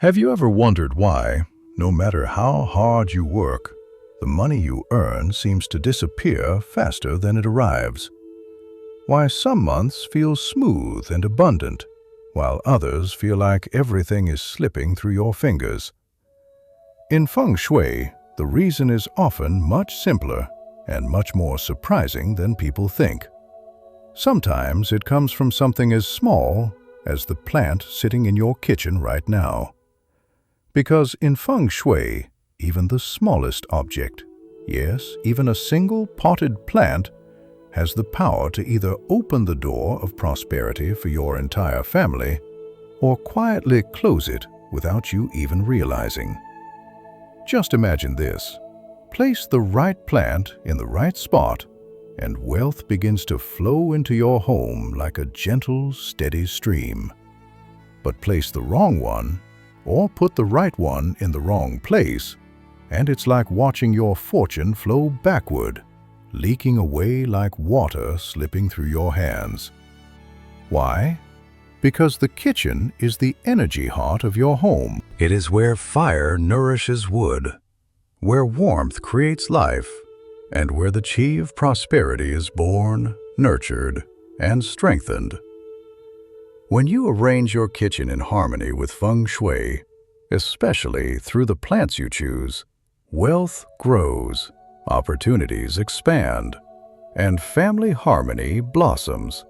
Have you ever wondered why, no matter how hard you work, the money you earn seems to disappear faster than it arrives? Why some months feel smooth and abundant, while others feel like everything is slipping through your fingers? In Feng Shui, the reason is often much simpler and much more surprising than people think. Sometimes it comes from something as small as the plant sitting in your kitchen right now. Because in Feng Shui, even the smallest object, yes, even a single potted plant, has the power to either open the door of prosperity for your entire family or quietly close it without you even realizing. Just imagine this. Place the right plant in the right spot, and wealth begins to flow into your home like a gentle, steady stream. But place the wrong one, or put the right one in the wrong place, and it's like watching your fortune flow backward, leaking away like water slipping through your hands. Why? Because the kitchen is the energy heart of your home. It is where fire nourishes wood, where warmth creates life, and where the chi of prosperity is born, nurtured, and strengthened. When you arrange your kitchen in harmony with Feng Shui, especially through the plants you choose, wealth grows, opportunities expand, and family harmony blossoms.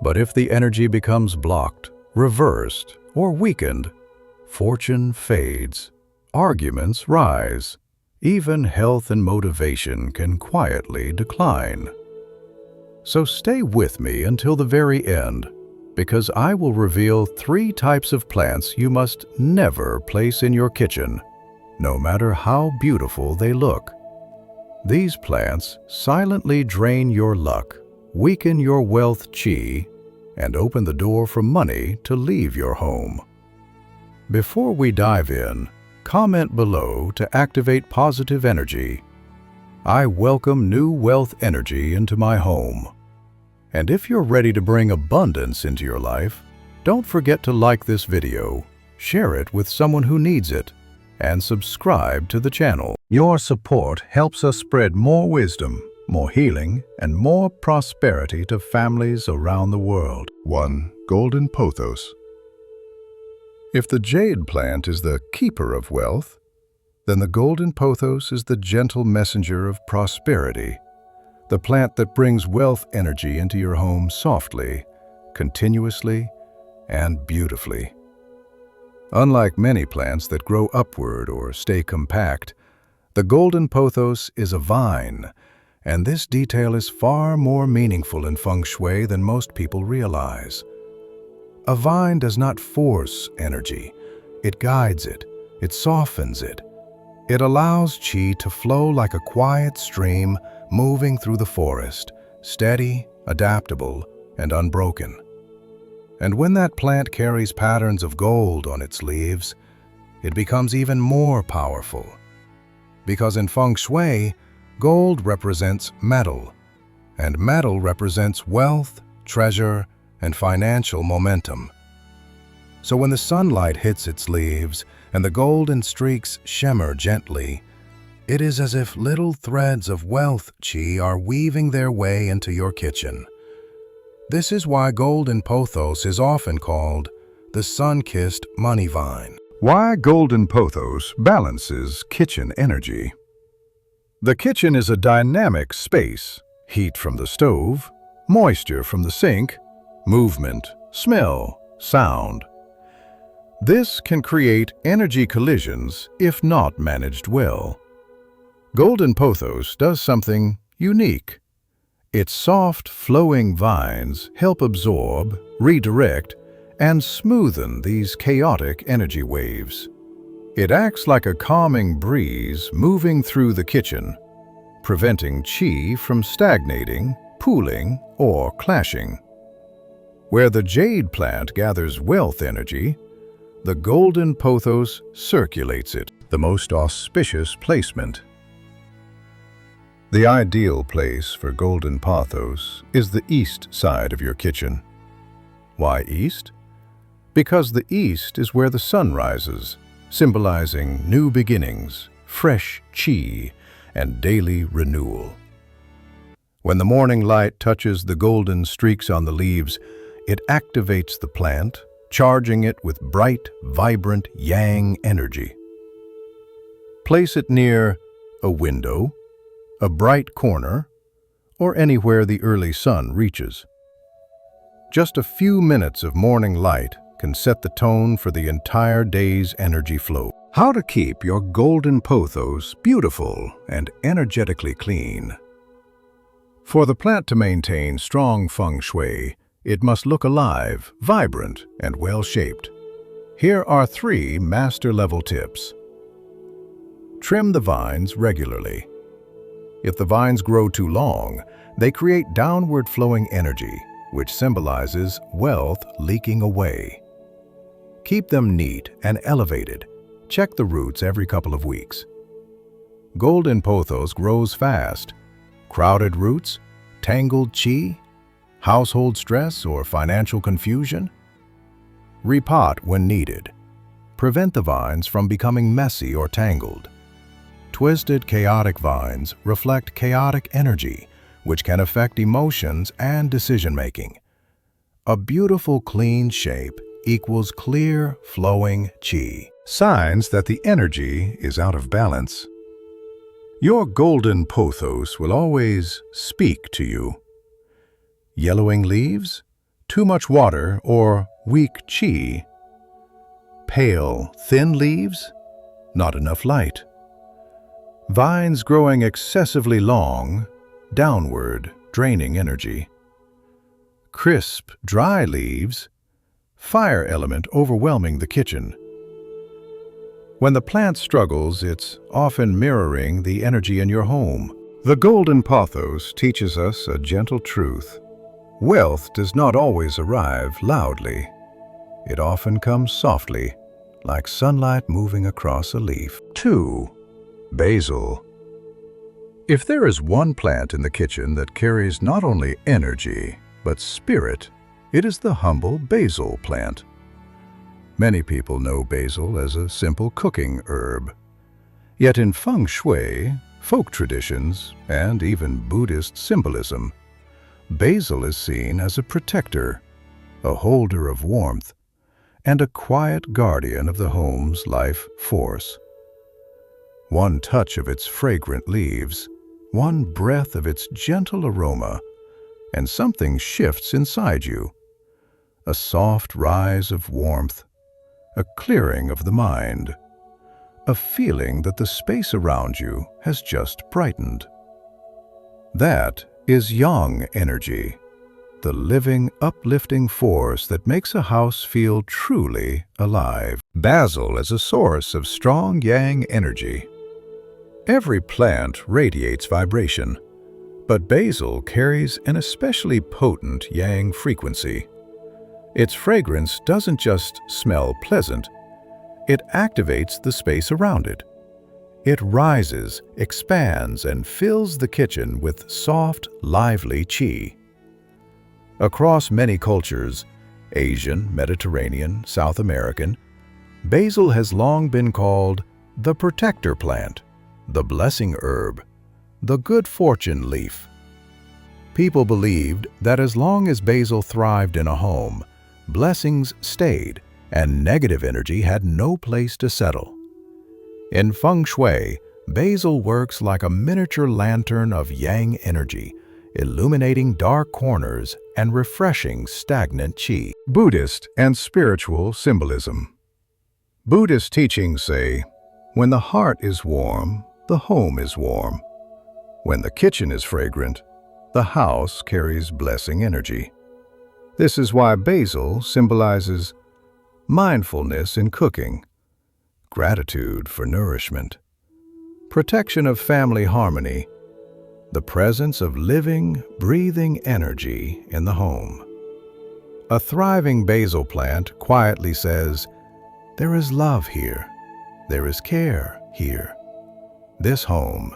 But if the energy becomes blocked, reversed, or weakened, fortune fades, arguments rise, even health and motivation can quietly decline. So stay with me until the very end, because I will reveal 3 types of plants you must never place in your kitchen, no matter how beautiful they look. These plants silently drain your luck, weaken your wealth chi, and open the door for money to leave your home. Before we dive in, comment below to activate positive energy. I welcome new wealth energy into my home. And if you're ready to bring abundance into your life, don't forget to like this video, share it with someone who needs it, and subscribe to the channel. Your support helps us spread more wisdom, more healing, and more prosperity to families around the world. 1. Golden Pothos. If the jade plant is the keeper of wealth, then the golden pothos is the gentle messenger of prosperity, the plant that brings wealth energy into your home softly, continuously, and beautifully. Unlike many plants that grow upward or stay compact, the golden pothos is a vine, and this detail is far more meaningful in Feng Shui than most people realize. A vine does not force energy. It guides it. It softens it. It allows qi to flow like a quiet stream moving through the forest, steady, adaptable, and unbroken. And when that plant carries patterns of gold on its leaves, it becomes even more powerful. Because in Feng Shui, gold represents metal, and metal represents wealth, treasure, and financial momentum. So when the sunlight hits its leaves and the golden streaks shimmer gently, it is as if little threads of wealth chi are weaving their way into your kitchen. This is why golden pothos is often called the sun-kissed money vine. Why golden pothos balances kitchen energy. The kitchen is a dynamic space. Heat from the stove, moisture from the sink, movement, smell, sound. This can create energy collisions if not managed well. Golden pothos does something unique. Its soft, flowing vines help absorb, redirect, and smoothen these chaotic energy waves. It acts like a calming breeze moving through the kitchen, preventing qi from stagnating, pooling, or clashing. Where the jade plant gathers wealth energy, the golden pothos circulates it, the most auspicious placement. The ideal place for golden pothos is the east side of your kitchen. Why east? Because the east is where the sun rises, symbolizing new beginnings, fresh qi, and daily renewal. When the morning light touches the golden streaks on the leaves, it activates the plant, charging it with bright, vibrant yang energy. Place it near a window, a bright corner, or anywhere the early sun reaches. Just a few minutes of morning light can set the tone for the entire day's energy flow. How to keep your golden pothos beautiful and energetically clean. For the plant to maintain strong feng shui, it must look alive, vibrant, and well-shaped. Here are 3 master-level tips. Trim the vines regularly. If the vines grow too long, they create downward-flowing energy, which symbolizes wealth leaking away. Keep them neat and elevated. Check the roots every couple of weeks. Golden pothos grows fast. Crowded roots, tangled qi, household stress, or financial confusion? Repot when needed. Prevent the vines from becoming messy or tangled. Twisted, chaotic vines reflect chaotic energy, which can affect emotions and decision-making. A beautiful, clean shape equals clear, flowing qi. Signs that the energy is out of balance. Your golden pothos will always speak to you. Yellowing leaves, too much water, or weak qi. Pale, thin leaves, not enough light. Vines growing excessively long, downward, draining energy. Crisp, dry leaves, fire element overwhelming the kitchen. When the plant struggles, it's often mirroring the energy in your home. The golden pothos teaches us a gentle truth. Wealth does not always arrive loudly. It often comes softly, like sunlight moving across a leaf. 2. Basil. If there is one plant in the kitchen that carries not only energy, but spirit, it is the humble basil plant. Many people know basil as a simple cooking herb. Yet in Feng Shui, folk traditions, and even Buddhist symbolism, basil is seen as a protector, a holder of warmth, and a quiet guardian of the home's life force. One touch of its fragrant leaves, one breath of its gentle aroma, and something shifts inside you. A soft rise of warmth, a clearing of the mind, a feeling that the space around you has just brightened. That is yang energy, the living, uplifting force that makes a house feel truly alive. Basil is a source of strong yang energy. Every plant radiates vibration, but basil carries an especially potent yang frequency. Its fragrance doesn't just smell pleasant, it activates the space around it. It rises, expands, and fills the kitchen with soft, lively qi. Across many cultures, Asian, Mediterranean, South American, basil has long been called the protector plant, the blessing herb, the good fortune leaf. People believed that as long as basil thrived in a home, blessings stayed and negative energy had no place to settle. In Feng Shui, basil works like a miniature lantern of yang energy, illuminating dark corners and refreshing stagnant qi. Buddhist and spiritual symbolism. Buddhist teachings say, when the heart is warm, the home is warm. When the kitchen is fragrant, the house carries blessing energy. This is why basil symbolizes mindfulness in cooking, gratitude for nourishment, protection of family harmony, the presence of living, breathing energy in the home. A thriving basil plant quietly says, there is love here, there is care here. This home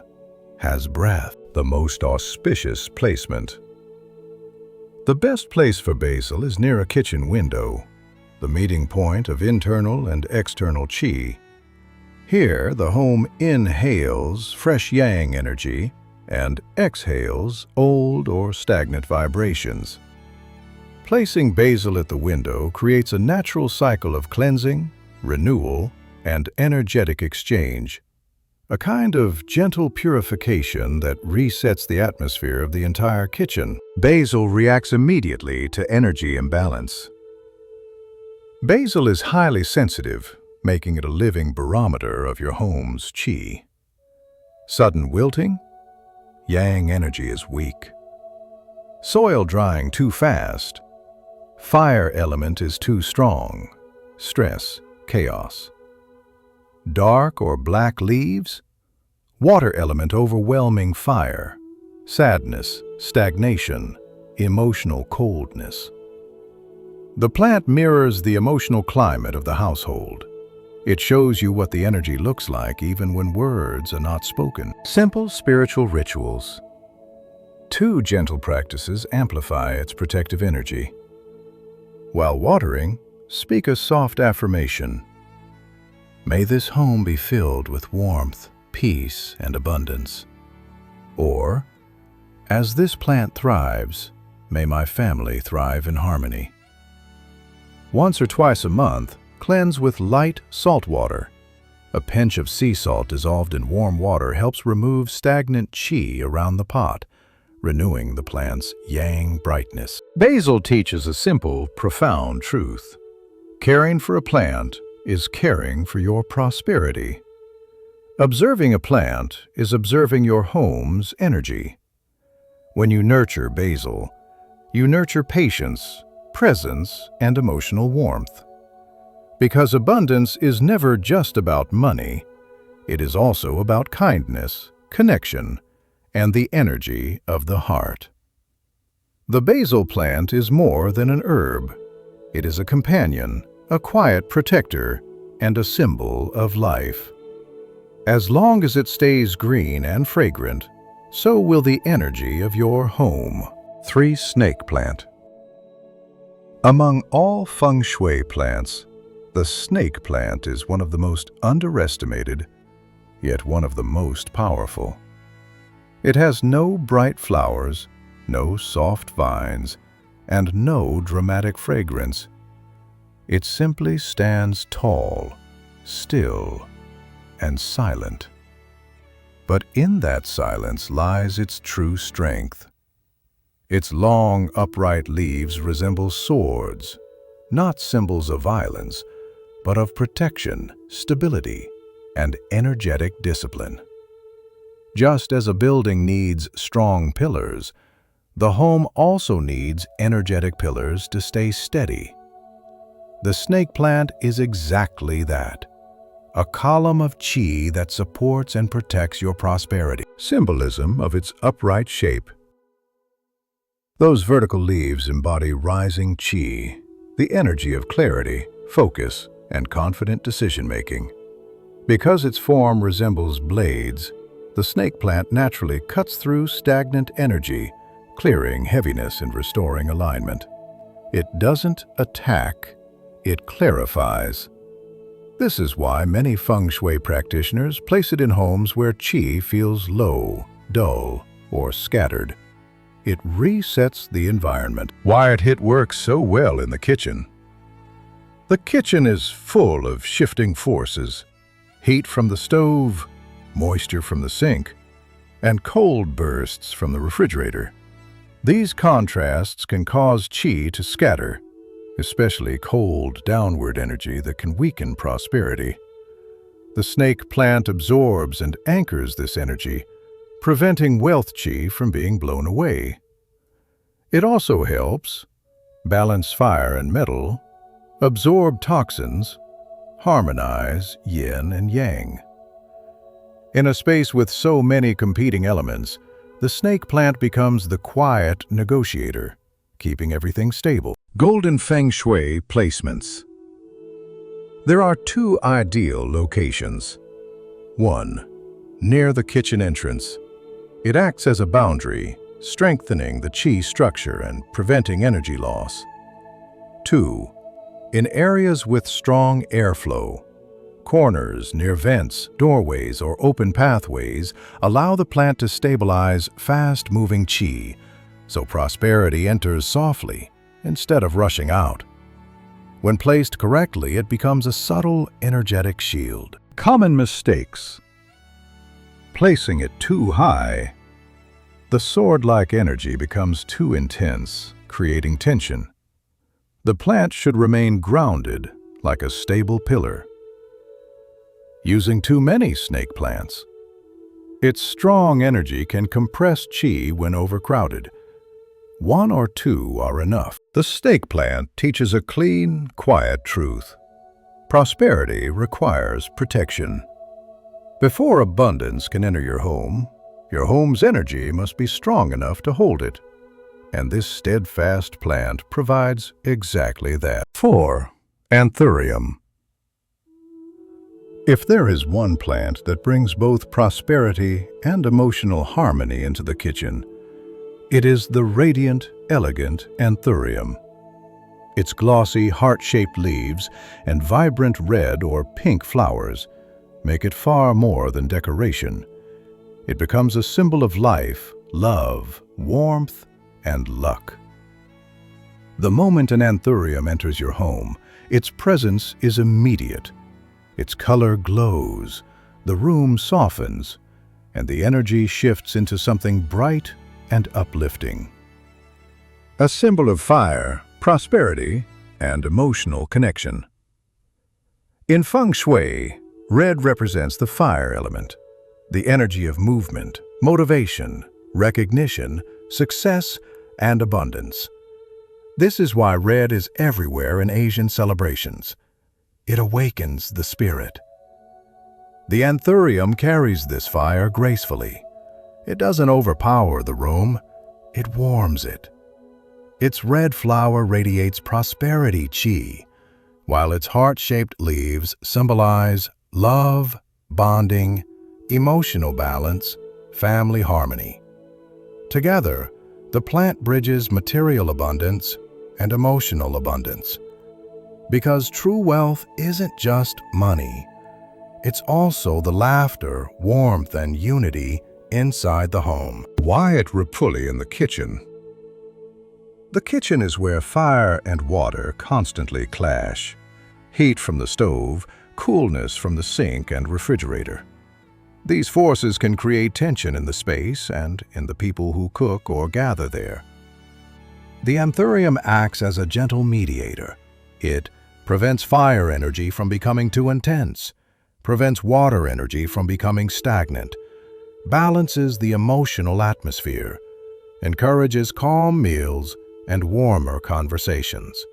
has breath. The most auspicious placement. The best place for basil is near a kitchen window. the meeting point of internal and external qi. Here, the home inhales fresh yang energy and exhales old or stagnant vibrations. Placing basil at the window creates a natural cycle of cleansing, renewal, and energetic exchange, a kind of gentle purification that resets the atmosphere of the entire kitchen. Basil reacts immediately to energy imbalance. Basil is highly sensitive, making it a living barometer of your home's qi. Sudden wilting? Yang energy is weak. Soil drying too fast? Fire element is too strong. Stress, chaos. Dark or black leaves? Water element overwhelming fire. Sadness, stagnation, emotional coldness. The plant mirrors the emotional climate of the household. It shows you what the energy looks like even when words are not spoken. Simple spiritual rituals. 2 gentle practices amplify its protective energy. While watering, speak a soft affirmation. May this home be filled with warmth, peace, and abundance. Or, as this plant thrives, may my family thrive in harmony. Once or twice a month, cleanse with light salt water. A pinch of sea salt dissolved in warm water helps remove stagnant qi around the pot, renewing the plant's yang brightness. Basil teaches a simple, profound truth. Caring for a plant is caring for your prosperity. Observing a plant is observing your home's energy. When you nurture basil, you nurture patience, presence, and emotional warmth. Because abundance is never just about money, it is also about kindness, connection, and the energy of the heart. The basil plant is more than an herb. It is a companion, a quiet protector, and a symbol of life. As long as it stays green and fragrant, so will the energy of your home. 3. Snake plant. Among all Feng Shui plants, the snake plant is one of the most underestimated, yet one of the most powerful. It has no bright flowers, no soft vines, and no dramatic fragrance. It simply stands tall, still, and silent. But in that silence lies its true strength. Its long, upright leaves resemble swords, not symbols of violence, but of protection, stability, and energetic discipline. Just as a building needs strong pillars, the home also needs energetic pillars to stay steady. The snake plant is exactly that, a column of qi that supports and protects your prosperity. Symbolism of its upright shape. Those vertical leaves embody rising qi, the energy of clarity, focus, and confident decision-making. Because its form resembles blades, the snake plant naturally cuts through stagnant energy, clearing heaviness and restoring alignment. It doesn't attack, it clarifies. This is why many Feng Shui practitioners place it in homes where qi feels low, dull, or scattered. It resets the environment. Why it works so well in the kitchen. The kitchen is full of shifting forces. Heat from the stove, moisture from the sink, and cold bursts from the refrigerator. These contrasts can cause qi to scatter, especially cold, downward energy that can weaken prosperity. The snake plant absorbs and anchors this energy, preventing wealth qi from being blown away. It also helps balance fire and metal, absorb toxins, harmonize yin and yang. In a space with so many competing elements, the snake plant becomes the quiet negotiator, keeping everything stable. Golden Feng Shui placements. There are 2 ideal locations. 1. Near the kitchen entrance. It acts as a boundary, strengthening the qi structure and preventing energy loss. 2. In areas with strong airflow, corners near vents, doorways, or open pathways allow the plant to stabilize fast-moving qi, so prosperity enters softly instead of rushing out. When placed correctly, it becomes a subtle, energetic shield. Common mistakes. Placing it too high. The sword-like energy becomes too intense, creating tension. The plant should remain grounded, like a stable pillar. Using too many snake plants. Its strong energy can compress qi when overcrowded. One or two are enough. The snake plant teaches a clean, quiet truth. Prosperity requires protection. Before abundance can enter your home's energy must be strong enough to hold it. And this steadfast plant provides exactly that. 4. Anthurium. If there is one plant that brings both prosperity and emotional harmony into the kitchen, it is the radiant, elegant Anthurium. Its glossy, heart-shaped leaves and vibrant red or pink flowers make it far more than decoration. It becomes a symbol of life, love, warmth, and luck. The moment an Anthurium enters your home, its presence is immediate. Its color glows, the room softens, and the energy shifts into something bright and uplifting. A symbol of fire, prosperity, and emotional connection. In Feng Shui, red represents the fire element, the energy of movement, motivation, recognition, success, and abundance. This is why red is everywhere in Asian celebrations. It awakens the spirit. The Anthurium carries this fire gracefully. It doesn't overpower the room, it warms it. Its red flower radiates prosperity qi, while its heart-shaped leaves symbolize love, bonding, emotional balance, family harmony. Together, the plant bridges material abundance and emotional abundance. Because true wealth isn't just money. It's also the laughter, warmth, and unity inside the home. Wyatt Rapulli in the kitchen. The kitchen is where fire and water constantly clash. Heat from the stove, coolness from the sink and refrigerator. These forces can create tension in the space and in the people who cook or gather there. The Anthurium acts as a gentle mediator. It prevents fire energy from becoming too intense, prevents water energy from becoming stagnant, balances the emotional atmosphere, encourages calm meals and warmer conversations.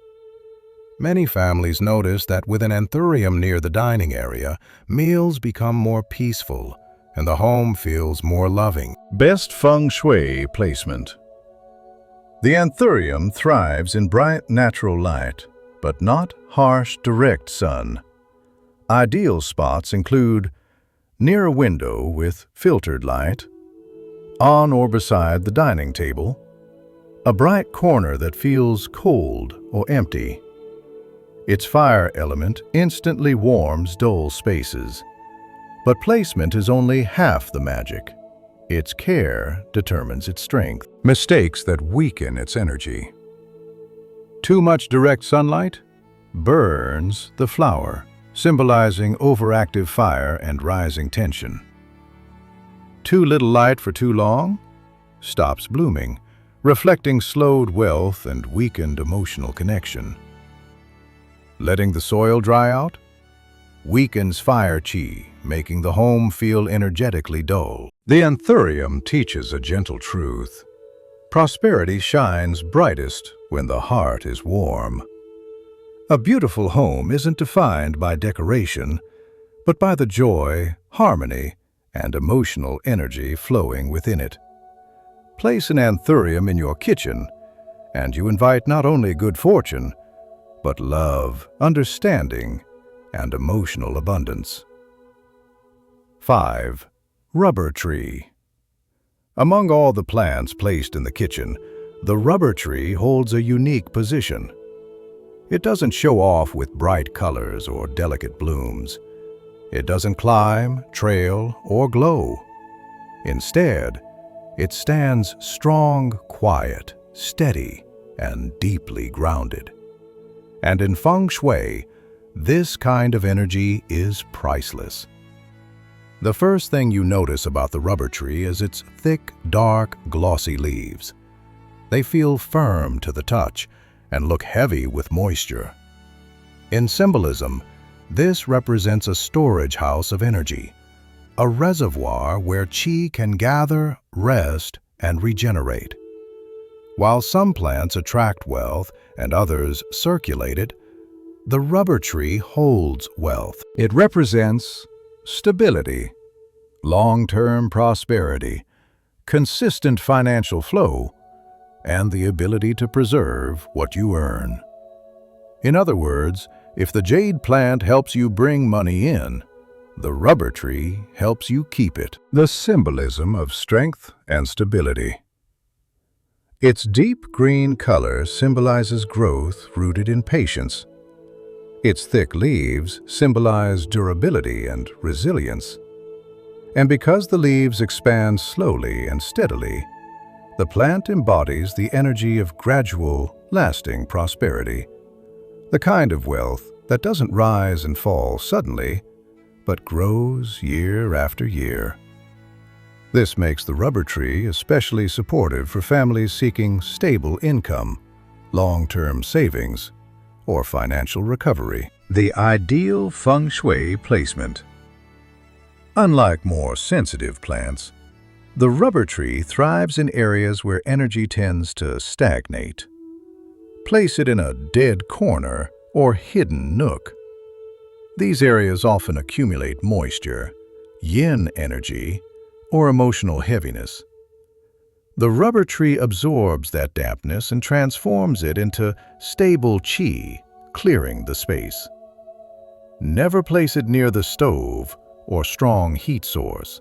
Many families notice that with an Anthurium near the dining area, meals become more peaceful and the home feels more loving. Best Feng Shui placement. The Anthurium thrives in bright natural light, but not harsh, direct sun. Ideal spots include near a window with filtered light, on or beside the dining table, a bright corner that feels cold or empty. Its fire element instantly warms dull spaces. But placement is only half the magic. Its care determines its strength. Mistakes that weaken its energy. Too much direct sunlight burns the flower, symbolizing overactive fire and rising tension. Too little light for too long stops blooming, reflecting slowed wealth and weakened emotional connection. Letting the soil dry out weakens fire qi, making the home feel energetically dull. The Anthurium teaches a gentle truth. Prosperity shines brightest when the heart is warm. A beautiful home isn't defined by decoration, but by the joy, harmony, and emotional energy flowing within it. Place an Anthurium in your kitchen, and you invite not only good fortune, but love, understanding, and emotional abundance. 5. Rubber tree. Among all the plants placed in the kitchen, the rubber tree holds a unique position. It doesn't show off with bright colors or delicate blooms. It doesn't climb, trail, or glow. Instead, it stands strong, quiet, steady, and deeply grounded. And in Feng Shui, this kind of energy is priceless. The first thing you notice about the rubber tree is its thick, dark, glossy leaves. They feel firm to the touch and look heavy with moisture. In symbolism, this represents a storage house of energy, a reservoir where qi can gather, rest, and regenerate. While some plants attract wealth and others circulate it, the rubber tree holds wealth. It represents stability, long-term prosperity, consistent financial flow, and the ability to preserve what you earn. In other words, if the jade plant helps you bring money in, the rubber tree helps you keep it. The symbolism of strength and stability. Its deep green color symbolizes growth rooted in patience. Its thick leaves symbolize durability and resilience. And because the leaves expand slowly and steadily, the plant embodies the energy of gradual, lasting prosperity, the kind of wealth that doesn't rise and fall suddenly, but grows year after year. This makes the rubber tree especially supportive for families seeking stable income, long-term savings, or financial recovery. The ideal Feng Shui placement. Unlike more sensitive plants, the rubber tree thrives in areas where energy tends to stagnate. Place it in a dead corner or hidden nook. These areas often accumulate moisture, yin energy, or emotional heaviness. The rubber tree absorbs that dampness and transforms it into stable qi, clearing the space. Never place it near the stove or strong heat source.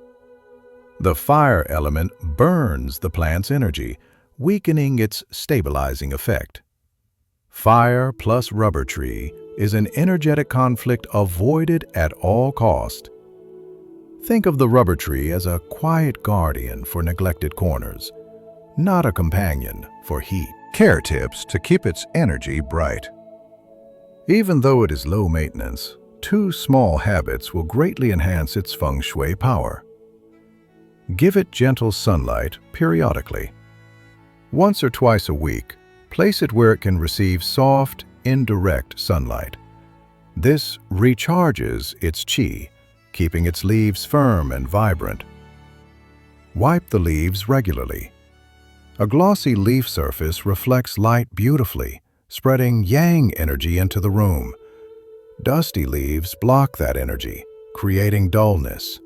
The fire element burns the plant's energy, weakening its stabilizing effect. Fire plus rubber tree is an energetic conflict avoided at all cost. Think of the rubber tree as a quiet guardian for neglected corners, not a companion for heat. Care tips to keep its energy bright. Even though it is low maintenance, 2 small habits will greatly enhance its Feng Shui power. Give it gentle sunlight periodically. Once or twice a week, place it where it can receive soft, indirect sunlight. This recharges its qi, keeping its leaves firm and vibrant. Wipe the leaves regularly. A glossy leaf surface reflects light beautifully, spreading yang energy into the room. Dusty leaves block that energy, creating dullness.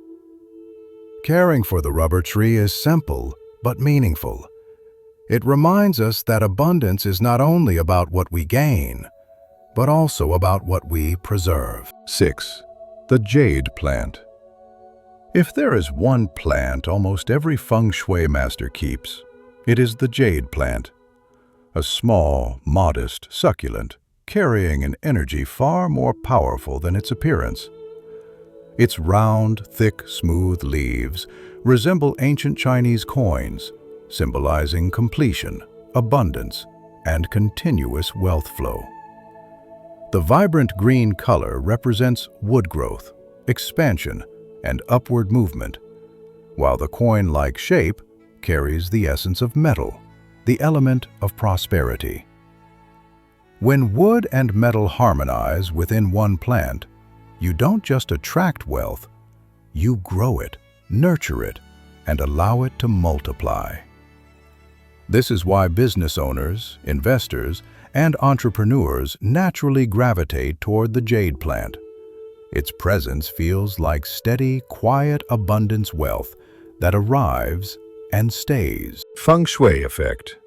Caring for the rubber tree is simple but meaningful. It reminds us that abundance is not only about what we gain, but also about what we preserve. 6. The Jade Plant. If there is one plant almost every Feng Shui master keeps, it is the Jade Plant. A small, modest succulent, carrying an energy far more powerful than its appearance. Its round, thick, smooth leaves resemble ancient Chinese coins, symbolizing completion, abundance, and continuous wealth flow. The vibrant green color represents wood growth, expansion, and upward movement, while the coin-like shape carries the essence of metal, the element of prosperity. When wood and metal harmonize within one plant, you don't just attract wealth, you grow it, nurture it, and allow it to multiply. This is why business owners, investors, and entrepreneurs naturally gravitate toward the jade plant. Its presence feels like steady, quiet abundance wealth that arrives and stays. Feng Shui effect.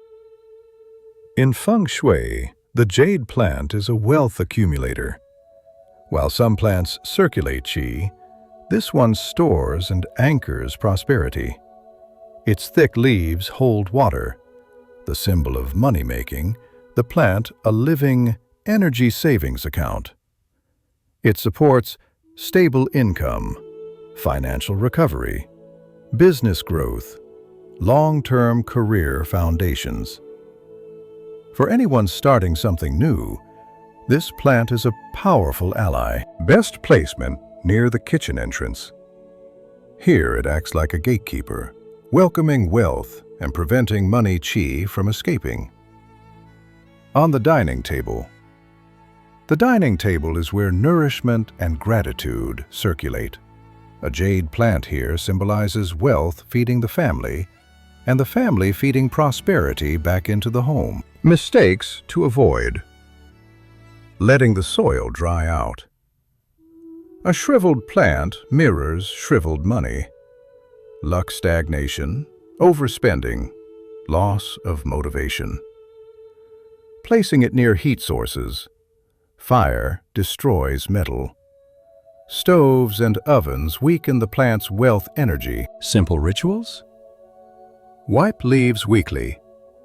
In Feng Shui, the jade plant is a wealth accumulator. While some plants circulate qi, this one stores and anchors prosperity. Its thick leaves hold water, the symbol of money-making, the plant a living, energy savings account. It supports stable income, financial recovery, business growth, long-term career foundations. For anyone starting something new, this plant is a powerful ally. Best placement near the kitchen entrance. Here it acts like a gatekeeper, welcoming wealth and preventing money chi from escaping. On the dining table. The dining table is where nourishment and gratitude circulate. A jade plant here symbolizes wealth feeding the family, and the family feeding prosperity back into the home. Mistakes to avoid. Letting the soil dry out. A shriveled plant mirrors shriveled money. Luck stagnation, overspending, loss of motivation. Placing it near heat sources. Fire destroys metal. Stoves and ovens weaken the plant's wealth energy. Simple rituals? Wipe leaves weekly.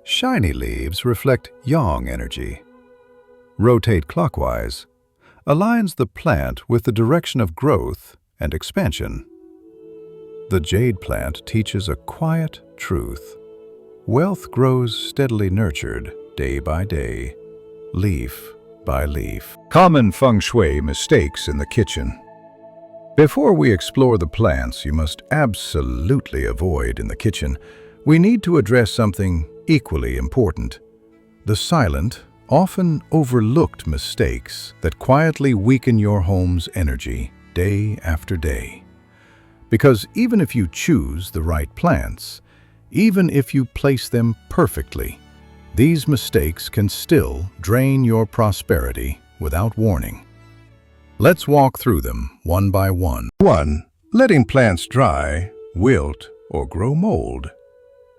Shiny leaves reflect yang energy. Rotate clockwise. Aligns the plant with the direction of growth and expansion. The jade plant teaches a quiet truth. Wealth grows steadily nurtured, day by day, leaf by leaf. Common Feng Shui mistakes in the kitchen. Before we explore the plants you must absolutely avoid in the kitchen, we need to address something equally important: the silent, often overlooked mistakes that quietly weaken your home's energy day after day. Because even if you choose the right plants, even if you place them perfectly, these mistakes can still drain your prosperity without warning. Let's walk through them one by one. 1. Letting plants dry, wilt, or grow mold.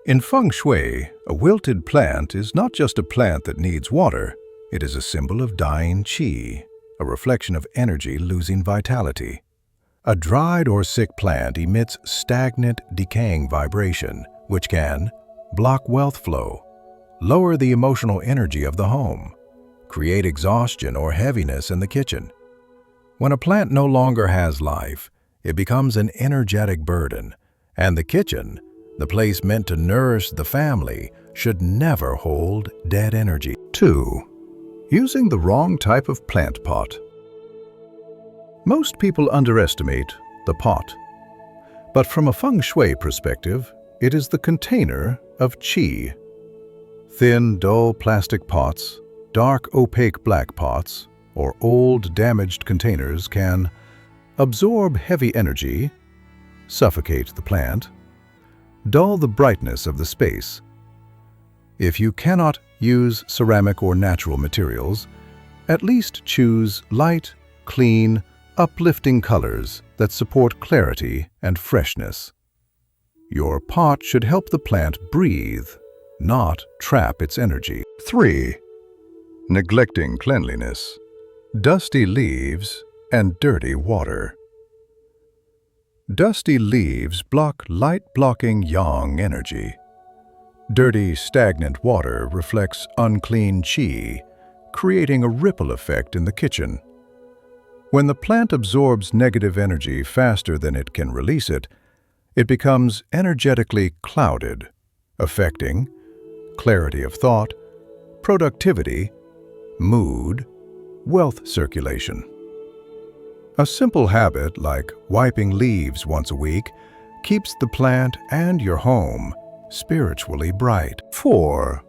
In Feng Shui, a wilted plant is not just a plant that needs water. It is a symbol of dying qi, a reflection of energy losing vitality. A dried or sick plant emits stagnant, decaying vibration, which can block wealth flow, lower the emotional energy of the home, create exhaustion or heaviness in the kitchen. When a plant no longer has life, it becomes an energetic burden, and the kitchen, the place meant to nourish the family, should never hold dead energy. 2. Using the wrong type of plant pot. Most people underestimate the pot, but from a Feng Shui perspective, it is the container of qi. Thin, dull plastic pots, dark, opaque black pots, or old, damaged containers can absorb heavy energy, suffocate the plant, dull the brightness of the space. If you cannot use ceramic or natural materials, at least choose light, clean, uplifting colors that support clarity and freshness. Your pot should help the plant breathe, not trap its energy. 3. Neglecting cleanliness. Dusty leaves and dirty water. Dusty leaves block light-blocking yang energy. Dirty, stagnant water reflects unclean qi, creating a ripple effect in the kitchen. When the plant absorbs negative energy faster than it can release it, it becomes energetically clouded, affecting clarity of thought, productivity, mood, wealth circulation. A simple habit like wiping leaves once a week keeps the plant and your home spiritually bright. 4.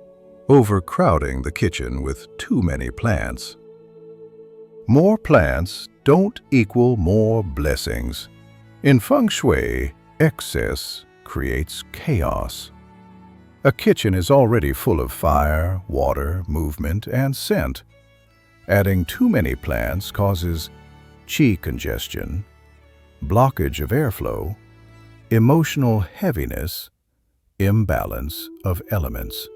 Overcrowding the kitchen with too many plants. More plants don't equal more blessings. In Feng Shui, excess creates chaos. A kitchen is already full of fire, water, movement, and scent. Adding too many plants causes qi congestion, blockage of airflow, emotional heaviness, imbalance of elements.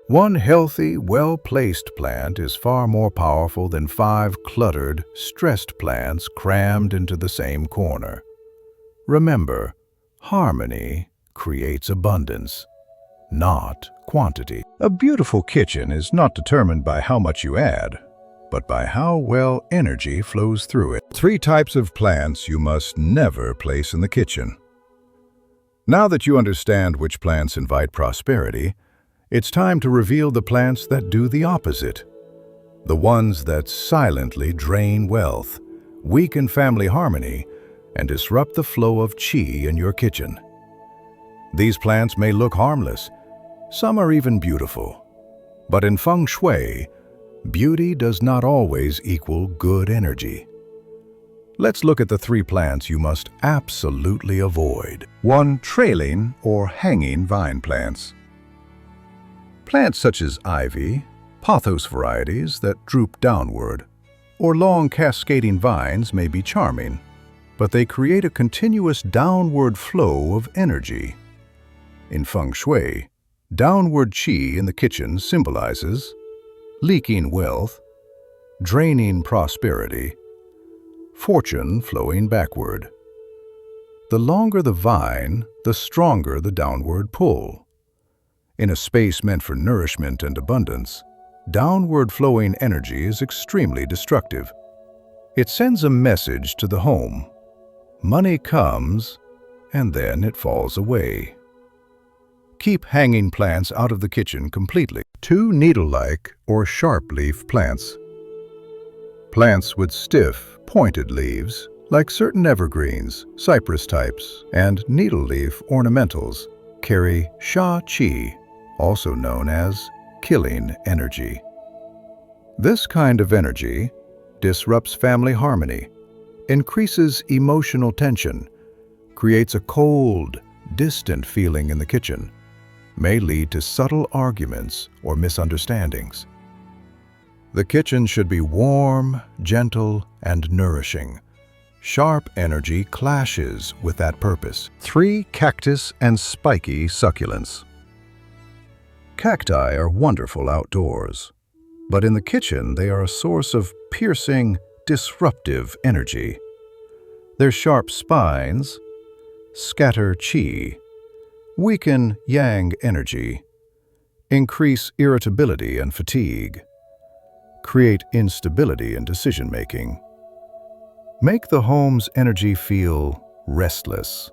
One healthy, well-placed plant is far more powerful than 5 cluttered, stressed plants crammed into the same corner. Remember, harmony creates abundance, not quantity. A beautiful kitchen is not determined by how much you add, but by how well energy flows through it. 3 types of plants you must never place in the kitchen. Now that you understand which plants invite prosperity, it's time to reveal the plants that do the opposite. The ones that silently drain wealth, weaken family harmony, and disrupt the flow of qi in your kitchen. These plants may look harmless. Some are even beautiful. But in Feng Shui, beauty does not always equal good energy. Let's look at the 3 plants you must absolutely avoid. 1. Trailing or hanging vine plants. Plants such as ivy, Pothos varieties that droop downward, or long cascading vines may be charming, but they create a continuous downward flow of energy. In Feng Shui, downward qi in the kitchen symbolizes leaking wealth, draining prosperity, fortune flowing backward. The longer the vine, the stronger the downward pull. In a space meant for nourishment and abundance, downward flowing energy is extremely destructive. It sends a message to the home. Money comes, and then it falls away. Keep hanging plants out of the kitchen completely. 2. Needle-like or sharp-leaf plants. Plants with stiff, pointed leaves, like certain evergreens, cypress types, and needle-leaf ornamentals, carry sha qi, also known as killing energy. This kind of energy disrupts family harmony, increases emotional tension, creates a cold, distant feeling in the kitchen, may lead to subtle arguments or misunderstandings. The kitchen should be warm, gentle, and nourishing. Sharp energy clashes with that purpose. 3. Cactus and spiky succulents. Cacti are wonderful outdoors, but in the kitchen they are a source of piercing, disruptive energy. Their sharp spines scatter qi, weaken yang energy, increase irritability and fatigue, create instability in decision-making, make the home's energy feel restless.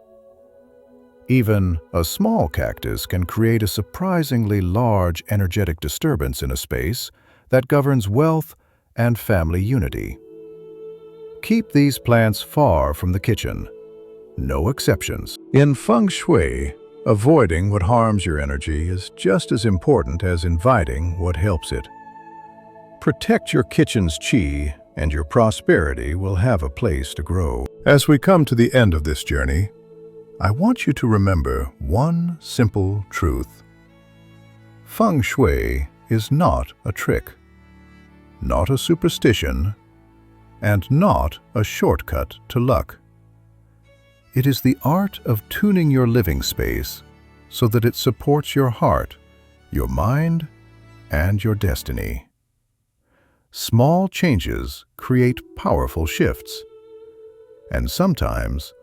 Even a small cactus can create a surprisingly large energetic disturbance in a space that governs wealth and family unity. Keep these plants far from the kitchen. No exceptions. In Feng Shui, avoiding what harms your energy is just as important as inviting what helps it. Protect your kitchen's qi, and your prosperity will have a place to grow. As we come to the end of this journey, I want you to remember one simple truth. Feng Shui is not a trick, not a superstition, and not a shortcut to luck. It is the art of tuning your living space so that it supports your heart, your mind, and your destiny. Small changes create powerful shifts, and sometimes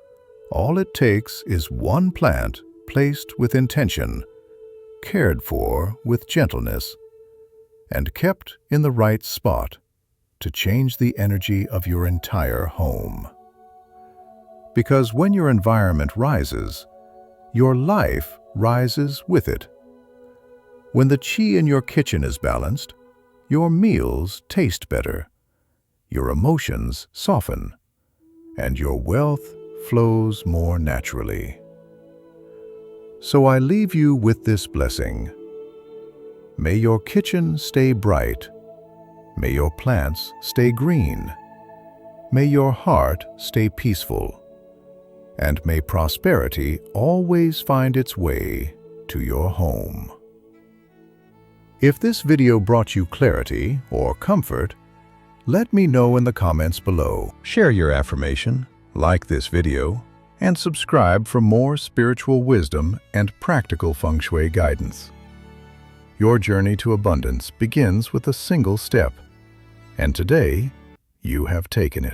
all it takes is one plant placed with intention, cared for with gentleness, and kept in the right spot to change the energy of your entire home. Because when your environment rises, your life rises with it. When the qi in your kitchen is balanced, your meals taste better, your emotions soften, and your wealth flows more naturally. So I leave you with this blessing. May your kitchen stay bright. May your plants stay green. May your heart stay peaceful. And may prosperity always find its way to your home. If this video brought you clarity or comfort, let me know in the comments below. Share your affirmation, like this video, and subscribe for more spiritual wisdom and practical Feng Shui guidance. Your journey to abundance begins with a single step, and today you have taken it.